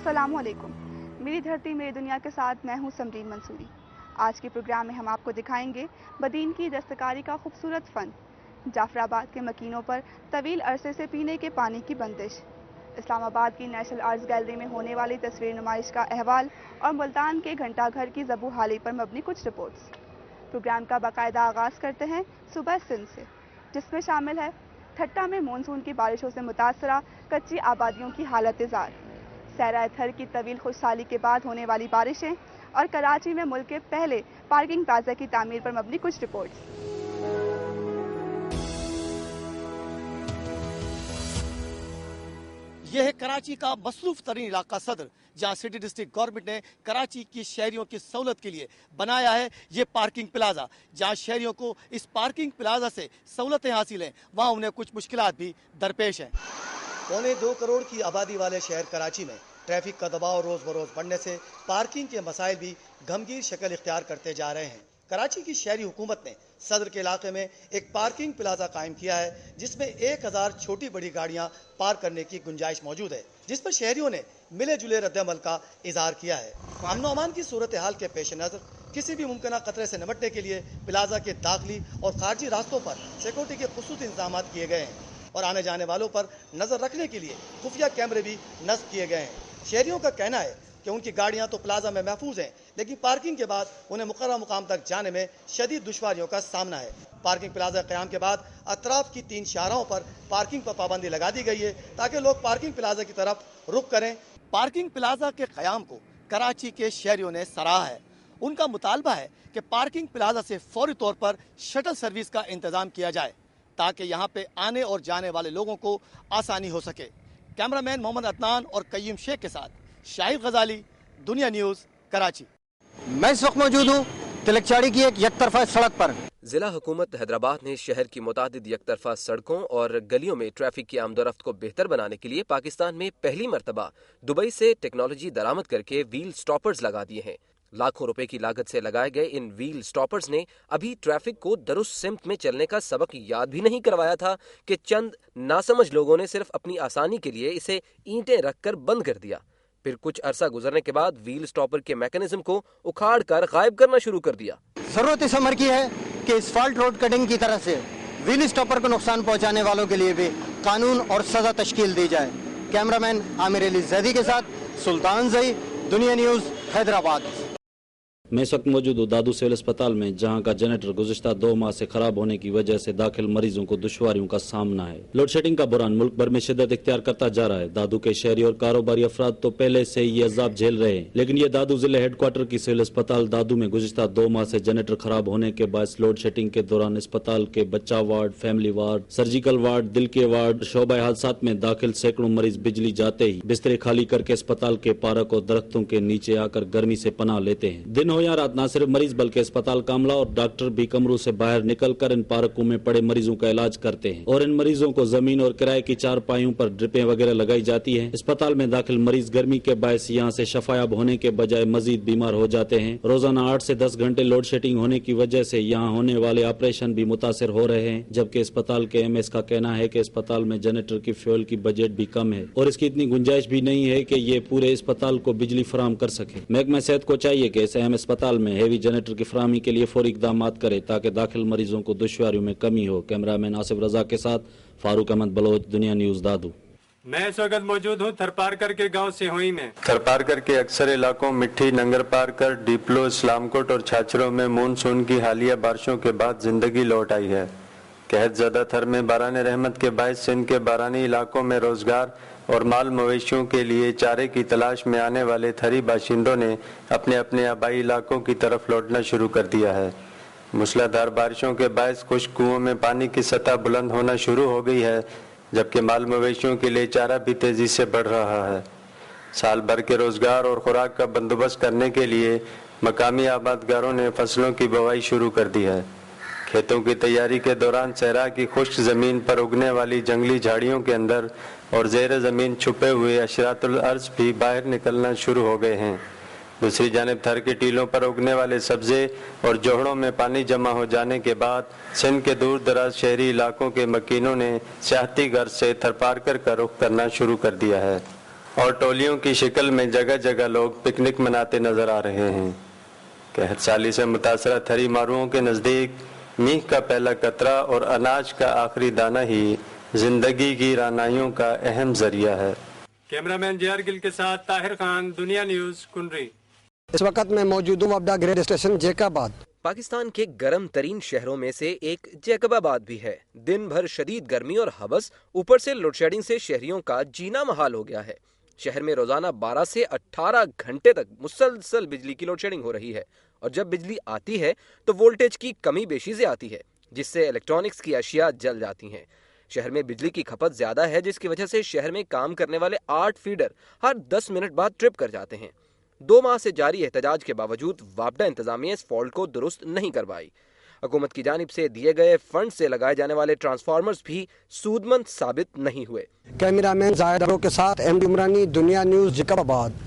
अस्सलाम वालेकुम। मेरी धरती मेरी दुनिया के साथ मैं हूं समरीन मंसूरी। आज के प्रोग्राम में हम आपको दिखाएंगे बदीन की दस्तकारी का खूबसूरत फ़न, जाफराबाद के मकीनों पर तवील अरसे से पीने के पानी की बंदिश, इस्लामाबाद की नेशनल आर्ट्स गैलरी में होने वाली तस्वीर नुमाइश का अहवाल और मुल्तान के घंटा घर की ज़बू हाली पर मबनी कुछ रिपोर्ट्स। प्रोग्राम का बाकायदा आगाज़ करते हैं सुबह सिंध से, जिसमें शामिल है ठट्टा में मानसून की बारिशों से मुतासरा कच्ची आबादियों की हालत जार, सहरा थर की तवील खुशहाली के बाद होने वाली बारिशें और कराची में मुल्क के पहले पार्किंग प्लाजा की तामीर पर मबनी कुछ रिपोर्ट्स। यह है कराची का मसरूफ तरीन इलाका सदर, जहां सिटी डिस्ट्रिक्ट गवर्नमेंट ने कराची की शहरियों की सहूलत के लिए बनाया है ये पार्किंग प्लाजा। जहां शहरियों को इस पार्किंग प्लाजा से सहूलतें हासिल हैं, वहां उन्हें कुछ मुश्किलात भी दरपेश हैं। 1.25 करोड़ की आबादी वाले शहर कराची में ट्रैफिक का दबाव रोज बरोज बढ़ने से पार्किंग के मसाइल भी गमगीन शक्ल इख्तियार करते जा रहे हैं। कराची की शहरी हुकूमत ने सदर के इलाके में एक पार्किंग प्लाजा कायम किया है, जिसमें 1000 छोटी बड़ी गाड़ियां पार्क करने की गुंजाइश मौजूद है, जिस पर शहरियों ने मिले जुले रद्द-ए-अमल का इजहार किया है। अमन अमान की सूरत हाल के पेश नजर किसी भी मुमकिन खतरे से निपटने के लिए प्लाजा के दाखिली और खारजी रास्तों पर सिक्योरिटी के खुसूसी इंतजाम किए गए हैं और आने जाने वालों पर नजर रखने के लिए खुफिया कैमरे भी नस्ब किए गए हैं। शहरियों का कहना है कि उनकी गाड़ियां तो प्लाजा में महफूज हैं, लेकिन पार्किंग के बाद उन्हें मुकर्रर मुकाम तक जाने में शदीद दुश्वारियों का सामना है। पार्किंग प्लाजा क़याम के बाद अतराफ की 3 शाहराहों पर पार्किंग पर पाबंदी लगा दी गई है, ताकि लोग पार्किंग प्लाजा की तरफ रुख करें। पार्किंग प्लाजा के क़याम को कराची के शहरियों ने सराहा है। उनका मुतालबा है कि पार्किंग प्लाजा से फौरी तौर पर शटल सर्विस का इंतजाम किया जाए, ताकि यहाँ पे आने और जाने वाले लोगों को आसानी हो सके। कैमरामैन मोहम्मद अदनान और कय्यूम शेख के साथ शाहिद गजाली, दुनिया न्यूज़, कराची। मैं इस वक्त मौजूद हूँ तिलकचाड़ी की एक यकतरफा सड़क पर। जिला हुकूमत हैदराबाद ने शहर की मुतादिद यकतरफा सड़कों और गलियों में ट्रैफिक की आमदोरफ्त को बेहतर बनाने के लिए पाकिस्तान में पहली मरतबा दुबई से टेक्नोलॉजी दरामद करके व्हील स्टॉपर्स लगा दिए हैं। लाखों रुपए की लागत से लगाए गए इन व्हील स्टॉपर्स ने अभी ट्रैफिक को दुरुस्त सिमत में चलने का सबक याद भी नहीं करवाया था कि चंद नासमझ लोगों ने सिर्फ अपनी आसानी के लिए इसे ईंटें रखकर बंद कर दिया। फिर कुछ अरसा गुजरने के बाद व्हील स्टॉपर के मैकेनिज्म को उखाड़ कर गायब करना शुरू कर दिया। जरूरत इस अमर की है कि इस्फाल्ट रोड कटिंग की तरह से व्हील स्टॉपर को नुकसान पहुंचाने वालों के लिए भी कानून और सजा तश्कील दी जाए। कैमरामैन आमिर अली जैदी के साथ सुल्तान जई, दुनिया न्यूज़, हैदराबाद। मैं इस वक्त मौजूद हूँ दादू सिविल अस्पताल में, जहाँ का जनरेटर गुज़िश्ता 2 माह से खराब होने की वजह से दाखिल मरीजों को दुश्वारियों का सामना है। लोड शेडिंग का बुरान मुल्क भर में शिद्दत इख्तियार करता जा रहा है। दादू के शहरी और कारोबारी अफराद तो पहले से ही ये अजाब झेल रहे हैं, लेकिन ये दादू जिले हेडक्वार्टर की सिविल अस्पताल दादू में गुज़िश्ता 2 माह से जनरेटर खराब होने के बाद लोड शेडिंग के दौरान अस्पताल के बच्चा ward, family ward, surgical ward, दिल के वार्ड, शोबा हादसात में दाखिल सैकड़ों मरीज बिजली जाते ही बिस्तरे खाली करके अस्पताल के पार्क और दरख्तों के नीचे आकर गर्मी से पनाह लेते हैं। दिन हो या रात, न सिर्फ मरीज बल्कि अस्पताल का अमला और डॉक्टर भी कमरों से बाहर निकलकर इन पार्कों में पड़े मरीजों का इलाज करते हैं और इन मरीजों को जमीन और किराए की चारपाइयों पर ड्रिपें वगैरह लगाई जाती हैं। अस्पताल में दाखिल मरीज गर्मी के बायस यहाँ से शफायाब होने के बजाय मजीद बीमार हो जाते हैं। रोजाना 8 से 10 घंटे लोड शेडिंग होने की वजह से यहाँ होने वाले ऑपरेशन भी मुतासिर हो रहे हैं, जबकि अस्पताल के एमएस का कहना है कि अस्पताल में जनरेटर की फ्यूल की बजट भी कम है और इसकी इतनी गुंजाइश भी नहीं है कि ये पूरे अस्पताल को बिजली फराहम कर सके। महकमा सेहत को चाहिए कि इस अहम अस्पताल में हेवी जनरेटर की फराहमी के लिए फौरी इकदाम करे ताकि दाखिल मरीजों को दुश्वारियों में कमी हो। कैमरामैन आसिफ रजा के साथ फारूक अहमद बलोच, दुनिया न्यूज़, दादू। मैं इस वक्त मौजूद हूँ थरपारकर के गांव सिहोई में। थरपारकर के अक्सर इलाकों मिट्टी, नंगर पारकर, डीपलो, इस्लामकोट और छाछरों में मानसून की हालिया बारिशों के बाद जिंदगी लौट आई है। कहत ज़दा थर में बारान रहमत के बायस सिंध के बारानी इलाकों में रोजगार और माल मवेशियों के लिए चारे की तलाश में आने वाले थरी बाशिंदों ने अपने अपने आबाई इलाकों की तरफ लौटना शुरू कर दिया है। मूसलाधार बारिशों के बायस खुश्क कुओं में पानी की सतह बुलंद होना शुरू हो गई है, जबकि माल मवेशियों के लिए चारा भी तेजी से बढ़ रहा है। साल भर के रोजगार और खुराक का बंदोबस्त करने के लिए मकामी आबादगारों ने फसलों की बुवाई शुरू कर दी है। खेतों की तैयारी के दौरान सहरा की खुश्क ज़मीन पर उगने वाली जंगली झाड़ियों के अंदर और ज़ेर ज़मीन छुपे हुए अशरातुल अर्ज़ भी बाहर निकलना शुरू हो गए हैं। दूसरी जानिब थर के टीलों पर उगने वाले सब्ज़े और जोहड़ों में पानी जमा हो जाने के बाद सिंध के दूर दराज शहरी इलाकों के मकीनों ने सियाहती गर्ज से थरपारकर का रुख करना शुरू कर दिया है। और टोलियों की शक्ल में जगह जगह लोग पिकनिक मनाते नजर आ रहे हैं। कहत साली से मुतासरा थरी मारुओं के नज़दीक मींह का पहला कतरा और अनाज का आखिरी दाना ही जिंदगी की रानाइयों का अहम जरिया है। कैमरामैन JR गिल के साथ ताहिर खान, दुनिया न्यूज, कुंडरी। इस वक्त मैं मौजूद हूँ वबडा ग्रेड स्टेशन जैकबाबाद। पाकिस्तान के गर्म तरीन शहरों में से एक जैकबाबाद भी है। दिन भर शदीद गर्मी और हवस, ऊपर से लोड शेडिंग से शहरियों का जीना महाल हो गया है। शहर में रोजाना 12 से 18 घंटे तक मुसलसल बिजली की लोड शेडिंग हो रही है और जब बिजली आती है तो वोल्टेज की कमी बेशी से आती है, जिससे इलेक्ट्रॉनिक्स की अशिया जल जाती हैं। शहर में बिजली की खपत ज्यादा है, जिसकी वजह से शहर में काम करने वाले 8 फीडर हर 10 मिनट बाद ट्रिप कर जाते हैं। 2 माह से जारी एहतजाज के बावजूद वापडा इंतजामिया इस फॉल्ट को दुरुस्त नहीं करवाई। हुकूमत की जानिब से दिए गए फंड से लगाए जाने वाले ट्रांसफार्मर्स भी सूदमंद साबित नहीं हुए। कैमरामैन जाहिद के साथ MD उमरानी, दुनिया न्यूज, जैकबाबाद।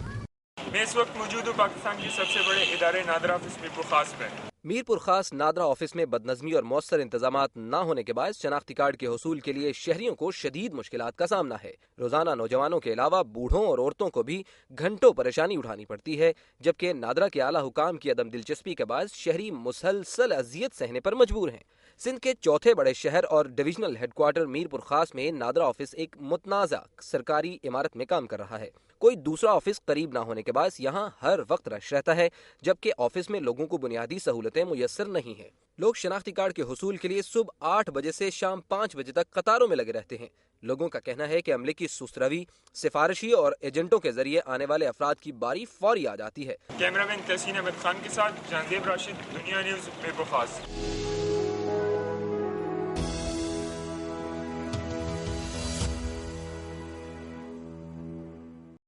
मैं इस वक्त मौजूद हूँ पाकिस्तान के सबसे बड़े इदारे नादरा ऑफिस मीरपुर खास में। मीरपुर खास नादरा ऑफिस में बदनज़मी और मौसर इंतजामात न होने के बाद शनाख्ती कार्ड के हुसूल के लिए शहरियों को शदीद मुश्किलात का सामना है। रोजाना नौजवानों के अलावा बूढ़ों और औरतों को भी घंटों परेशानी उठानी पड़ती है, जबकि नादरा के आला हुकाम की अदम दिलचस्पी के बाद शहरी मुसलसल अजियत सहने पर मजबूर हैं। सिंध के चौथे बड़े शहर और डिविजनल हेडक्वार्टर मीरपुर खास में नादरा ऑफिस एक मुतनाज़ा सरकारी इमारत में काम कर रहा है। कोई दूसरा ऑफिस करीब ना होने के बाद यहाँ हर वक्त रश रहता है, जबकि ऑफिस में लोगों को बुनियादी सहूलतें मुयस्सर नहीं है। लोग शनाख्ती कार्ड के हुसूल के लिए सुबह 8 बजे से शाम 5 बजे तक कतारों में लगे रहते हैं। लोगों का कहना है कि अमले की सुस्तरवी, सिफारिशी और एजेंटों के जरिए आने वाले अफराद की बारी फौरी आ जाती है। कैमरामैन तहसीन अहमद खान के साथ जहांगीर राशिद, दुनिया न्यूज, मीरपुर खास।